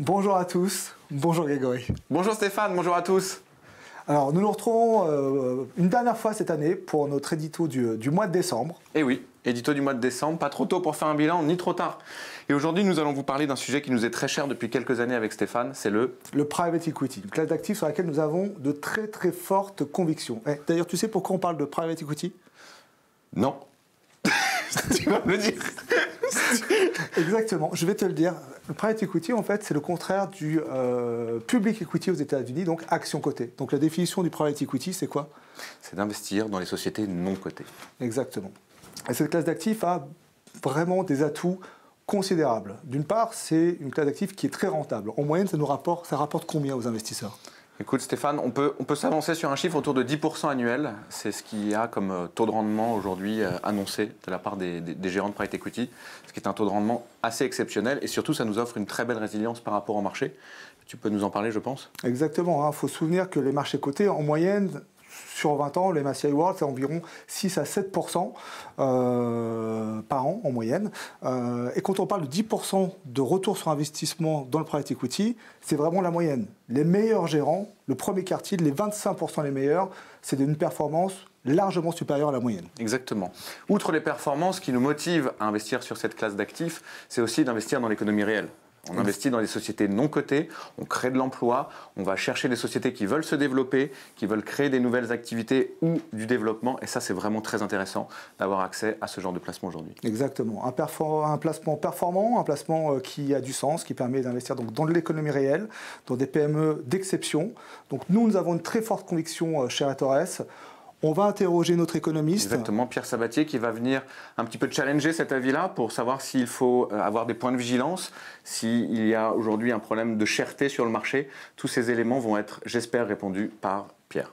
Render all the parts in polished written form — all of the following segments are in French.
Bonjour à tous, bonjour Grégory. Bonjour Stéphane, bonjour à tous. Alors nous nous retrouvons une dernière fois cette année pour notre édito du mois de décembre. Et oui, édito du mois de décembre, pas trop tôt pour faire un bilan, ni trop tard. Et aujourd'hui nous allons vous parler d'un sujet qui nous est très cher depuis quelques années avec Stéphane, c'est le private equity, une classe d'actifs sur laquelle nous avons de très très fortes convictions. D'ailleurs tu sais pourquoi on parle de private equity? Non. Tu vas me le dire. Exactement, je vais te le dire. Le private equity, en fait, c'est le contraire du public equity aux États-Unis, donc action cotée. Donc la définition du private equity, c'est quoi? C'est d'investir dans les sociétés non cotées. Exactement. Et cette classe d'actifs a vraiment des atouts considérables. D'une part, c'est une classe d'actifs qui est très rentable. En moyenne, ça rapporte combien aux investisseurs? Écoute Stéphane, on peut s'avancer sur un chiffre autour de 10% annuel. C'est ce qu'il y a comme taux de rendement aujourd'hui annoncé de la part des gérants de private equity, ce qui est un taux de rendement assez exceptionnel et surtout ça nous offre une très belle résilience par rapport au marché. Tu peux nous en parler, je pense? Exactement, il faut se souvenir que les marchés cotés, en moyenne, sur 20 ans, les MSCI World, c'est environ 6 à 7% par an en moyenne. Et quand on parle de 10% de retour sur investissement dans le private equity, c'est vraiment la moyenne. Les meilleurs gérants, le premier quartile, les 25% les meilleurs, c'est une performance largement supérieure à la moyenne. Exactement. Outre les performances qui nous motivent à investir sur cette classe d'actifs, c'est aussi d'investir dans l'économie réelle. On investit dans des sociétés non cotées, on crée de l'emploi, on va chercher des sociétés qui veulent se développer, qui veulent créer des nouvelles activités ou du développement. Et ça, c'est vraiment très intéressant d'avoir accès à ce genre de placement aujourd'hui. Exactement. Un placement performant, un placement qui a du sens, qui permet d'investir donc dans de l'économie réelle, dans des PME d'exception. Donc nous avons une très forte conviction chez Torres. On va interroger notre économiste. Exactement, Pierre Sabatier qui va venir un petit peu challenger cet avis-là pour savoir s'il faut avoir des points de vigilance, s'il y a aujourd'hui un problème de cherté sur le marché. Tous ces éléments vont être, j'espère, répondus par Pierre.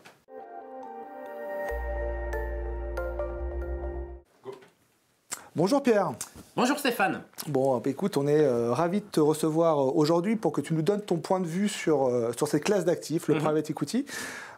Bonjour Pierre. Bonjour Stéphane. Bon, écoute, on est ravis de te recevoir aujourd'hui pour que tu nous donnes ton point de vue sur cette classe d'actifs, le private equity.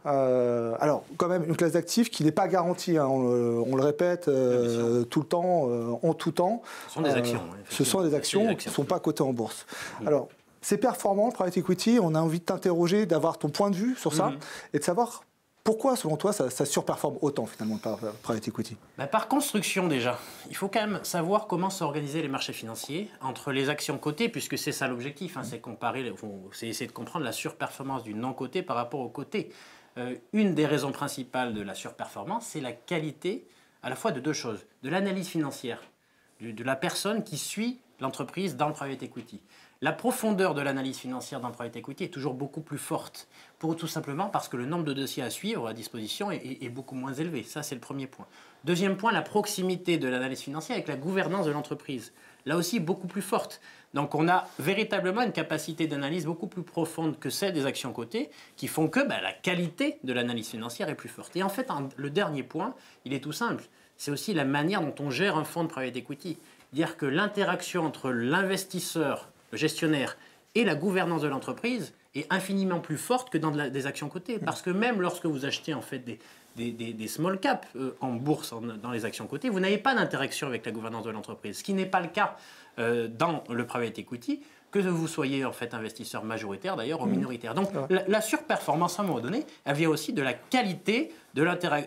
Alors, quand même, une classe d'actifs qui n'est pas garantie, hein, on le répète tout le temps, en tout temps. Ce sont des actions. Ce sont des actions qui ne sont pas cotées en bourse. Alors, c'est performant, le private equity, on a envie de t'interroger, d'avoir ton point de vue sur ça et de savoir pourquoi, selon toi, ça surperforme autant, finalement, par private equity? Par construction, déjà. Il faut quand même savoir comment s'organiser les marchés financiers entre les actions cotées, puisque c'est ça l'objectif, hein, c'est essayer de comprendre la surperformance du non-coté par rapport au coté. Une des raisons principales de la surperformance, c'est la qualité à la fois de deux choses. De l'analyse financière, de la personne qui suit l'entreprise dans le private equity. La profondeur de l'analyse financière dans le private equity est toujours beaucoup plus forte, tout simplement parce que le nombre de dossiers à suivre à disposition est beaucoup moins élevé. Ça, c'est le premier point. Deuxième point, la proximité de l'analyse financière avec la gouvernance de l'entreprise. Là aussi, beaucoup plus forte. Donc, on a véritablement une capacité d'analyse beaucoup plus profonde que celle des actions cotées, qui font que la qualité de l'analyse financière est plus forte. Et en fait, le dernier point, il est tout simple. C'est aussi la manière dont on gère un fonds de private equity. Dire que l'interaction entre l'investisseur, le gestionnaire, et la gouvernance de l'entreprise est infiniment plus forte que dans des actions cotées. Parce que même lorsque vous achetez en fait des small caps en bourse, dans les actions cotées, vous n'avez pas d'interaction avec la gouvernance de l'entreprise. Ce qui n'est pas le cas dans le private equity, que vous soyez en fait investisseur majoritaire d'ailleurs ou minoritaire. Donc la surperformance à un moment donné, elle vient aussi de la qualité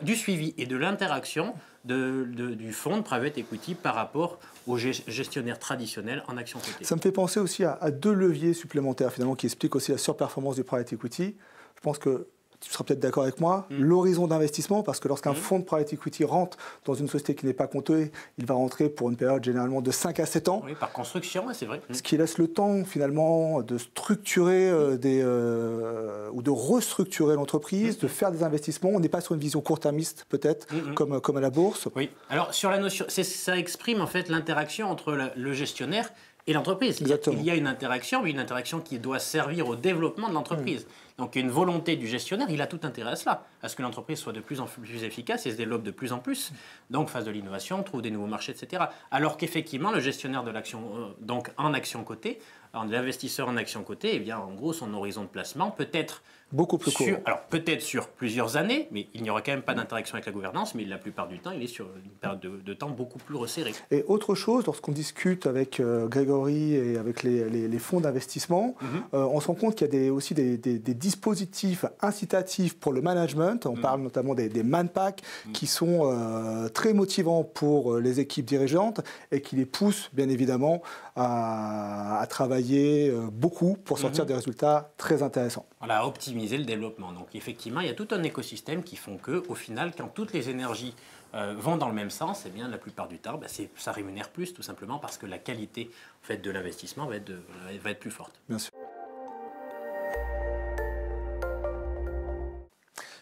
du suivi et de l'interaction du fonds de private equity par rapport aux gestionnaires traditionnels en action cotée. Ça me fait penser aussi à deux leviers supplémentaires finalement qui expliquent aussi la surperformance du private equity. Je pense que tu seras peut-être d'accord avec moi, l'horizon d'investissement, parce que lorsqu'un fonds de private equity rentre dans une société qui n'est pas cotée, il va rentrer pour une période généralement de 5 à 7 ans. Oui, par construction, c'est vrai. Ce qui laisse le temps finalement de structurer ou de restructurer l'entreprise, de faire des investissements. On n'est pas sur une vision court-termiste peut-être, comme à la bourse. Oui, alors sur la notion, ça exprime en fait l'interaction entre le gestionnaire et l'entreprise. Il y a une interaction, mais une interaction qui doit servir au développement de l'entreprise. Donc une volonté du gestionnaire, il a tout intérêt à cela, à ce que l'entreprise soit de plus en plus efficace et se développe de plus en plus, donc fasse de l'innovation, trouve des nouveaux marchés, etc. Alors qu'effectivement, le gestionnaire de l'action, donc en action cotée, l'investisseur en action cotée, eh bien, en gros, son horizon de placement peut être Beaucoup plus court. Alors peut-être sur plusieurs années, mais il n'y aura quand même pas d'interaction avec la gouvernance, mais la plupart du temps, il est sur une période de temps beaucoup plus resserrée. Et autre chose, lorsqu'on discute avec Grégory et avec les fonds d'investissement, on se rend compte qu'il y a aussi des dispositifs incitatifs pour le management. On parle notamment des manpacks qui sont très motivants pour les équipes dirigeantes et qui les poussent bien évidemment à travailler beaucoup pour sortir des résultats très intéressants. Voilà, optimiser le développement. Donc effectivement, il y a tout un écosystème qui font que, au final, quand toutes les énergies vont dans le même sens, eh bien, la plupart du temps, ça rémunère plus, tout simplement parce que la qualité en fait, de l'investissement va être plus forte. Bien sûr.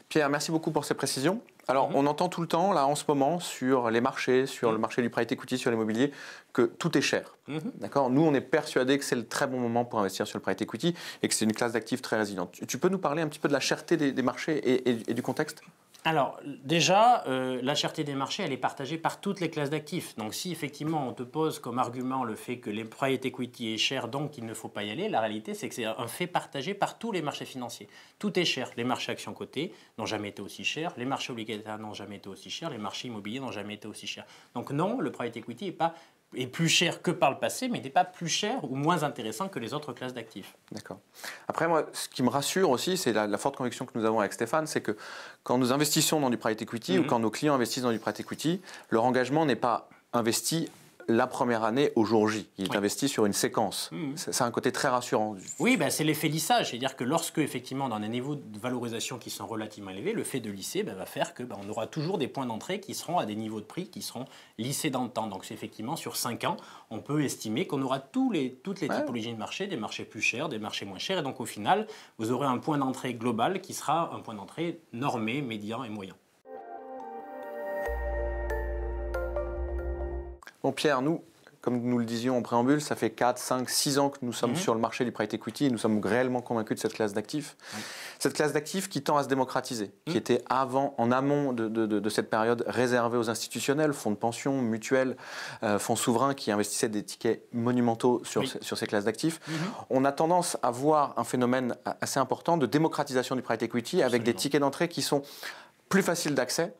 Pierre, merci beaucoup pour ces précisions. Alors, on entend tout le temps, là, en ce moment, sur les marchés, sur le marché du private equity, sur l'immobilier, que tout est cher. D'accord ? Nous, on est persuadés que c'est le très bon moment pour investir sur le private equity et que c'est une classe d'actifs très résiliente. Tu peux nous parler un petit peu de la cherté des marchés et du contexte ? Alors, déjà, la cherté des marchés, elle est partagée par toutes les classes d'actifs. Donc, si effectivement on te pose comme argument le fait que les private equity est cher, donc il ne faut pas y aller, la réalité, c'est que c'est un fait partagé par tous les marchés financiers. Tout est cher. Les marchés actions cotées n'ont jamais été aussi chers, les marchés obligataires n'ont jamais été aussi chers, les marchés immobiliers n'ont jamais été aussi chers. Donc, non, le private equity est plus cher que par le passé, mais n'est pas plus cher ou moins intéressant que les autres classes d'actifs. D'accord. Après, moi, ce qui me rassure aussi, c'est la forte conviction que nous avons avec Stéphane, c'est que quand nous investissons dans du private equity ou quand nos clients investissent dans du private equity, leur engagement n'est pas investi la première année au jour J. Il est investi sur une séquence. C'est un côté très rassurant. Oui, c'est l'effet lissage. C'est-à-dire que lorsque, effectivement, dans des niveaux de valorisation qui sont relativement élevés, le fait de lisser va faire que on aura toujours des points d'entrée qui seront à des niveaux de prix qui seront lissés dans le temps. Donc, c'est effectivement, sur 5 ans, on peut estimer qu'on aura toutes les typologies de marché, des marchés plus chers, des marchés moins chers. Et donc, au final, vous aurez un point d'entrée global qui sera un point d'entrée normé, médian et moyen. Bon, Pierre, nous, comme nous le disions en préambule, ça fait 4, 5, 6 ans que nous sommes sur le marché du private equity et nous sommes réellement convaincus de cette classe d'actifs. Cette classe d'actifs qui tend à se démocratiser, qui était en amont de cette période réservée aux institutionnels, fonds de pension, mutuelles, fonds souverains qui investissaient des tickets monumentaux sur ces classes d'actifs. On a tendance à voir un phénomène assez important de démocratisation du private equity avec des tickets d'entrée qui sont plus facile d'accès.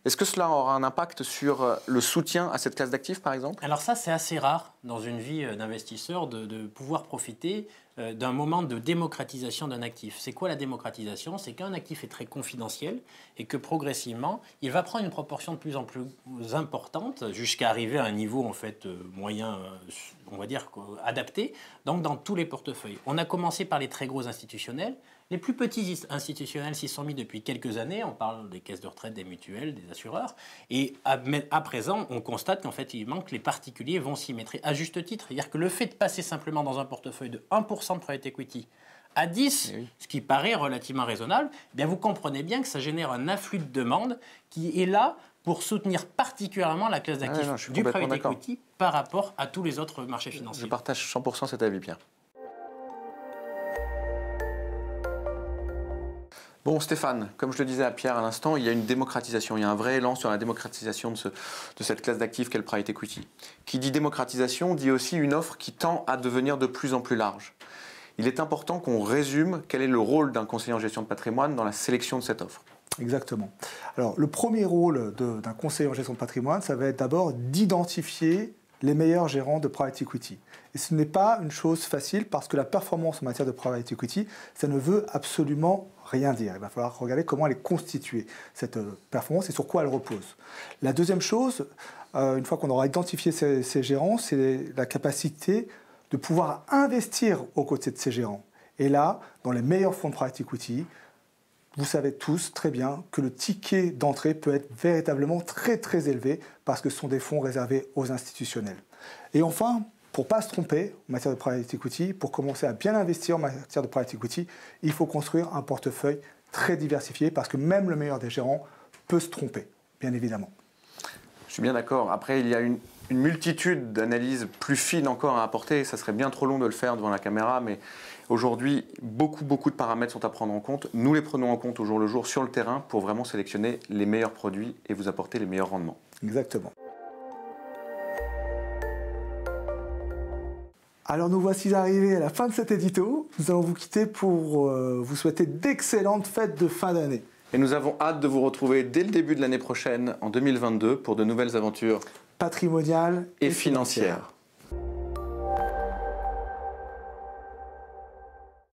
Est-ce que cela aura un impact sur le soutien à cette classe d'actifs, par exemple ? Alors ça, c'est assez rare dans une vie d'investisseur de pouvoir profiter d'un moment de démocratisation d'un actif. C'est quoi la démocratisation ? C'est qu'un actif est très confidentiel et que progressivement, il va prendre une proportion de plus en plus importante jusqu'à arriver à un niveau en fait moyen, on va dire adapté, donc dans tous les portefeuilles. On a commencé par les très gros institutionnels. Les plus petits institutionnels s'y sont mis depuis quelques années. On parle des caisses de retraite, des mutuelles, des assureurs. Et à présent, on constate qu'en fait, il manque les particuliers vont s'y mettre à juste titre. C'est-à-dire que le fait de passer simplement dans un portefeuille de 1% de private equity à 10, ce qui paraît relativement raisonnable, eh bien vous comprenez bien que ça génère un afflux de demandes qui est là pour soutenir particulièrement la classe d'actifs du private equity par rapport à tous les autres marchés financiers. Je partage 100% cet avis, Pierre. Bon, Stéphane, comme je le disais à Pierre à l'instant, il y a une démocratisation, il y a un vrai élan sur la démocratisation de cette classe d'actifs qu'est le private equity. Qui dit démocratisation dit aussi une offre qui tend à devenir de plus en plus large. Il est important qu'on résume quel est le rôle d'un conseiller en gestion de patrimoine dans la sélection de cette offre. Exactement. Alors, le premier rôle d'un conseiller en gestion de patrimoine, ça va être d'abord d'identifier les meilleurs gérants de private equity. Et ce n'est pas une chose facile parce que la performance en matière de private equity, ça ne veut absolument rien dire. Il va falloir regarder comment elle est constituée, cette performance, et sur quoi elle repose. La deuxième chose, une fois qu'on aura identifié ces gérants, c'est la capacité de pouvoir investir aux côtés de ces gérants. Et là, dans les meilleurs fonds de private equity, vous savez tous très bien que le ticket d'entrée peut être véritablement très très élevé parce que ce sont des fonds réservés aux institutionnels. Et enfin, pour ne pas se tromper en matière de private equity, pour commencer à bien investir en matière de private equity, il faut construire un portefeuille très diversifié parce que même le meilleur des gérants peut se tromper, bien évidemment. Je suis bien d'accord. Après, il y a une multitude d'analyses plus fines encore à apporter. Ça serait bien trop long de le faire devant la caméra, mais aujourd'hui, beaucoup de paramètres sont à prendre en compte. Nous les prenons en compte au jour le jour sur le terrain pour vraiment sélectionner les meilleurs produits et vous apporter les meilleurs rendements. Exactement. Alors nous voici arrivés à la fin de cet édito. Nous allons vous quitter pour vous souhaiter d'excellentes fêtes de fin d'année. Et nous avons hâte de vous retrouver dès le début de l'année prochaine, en 2022, pour de nouvelles aventures Patrimoniales et financières.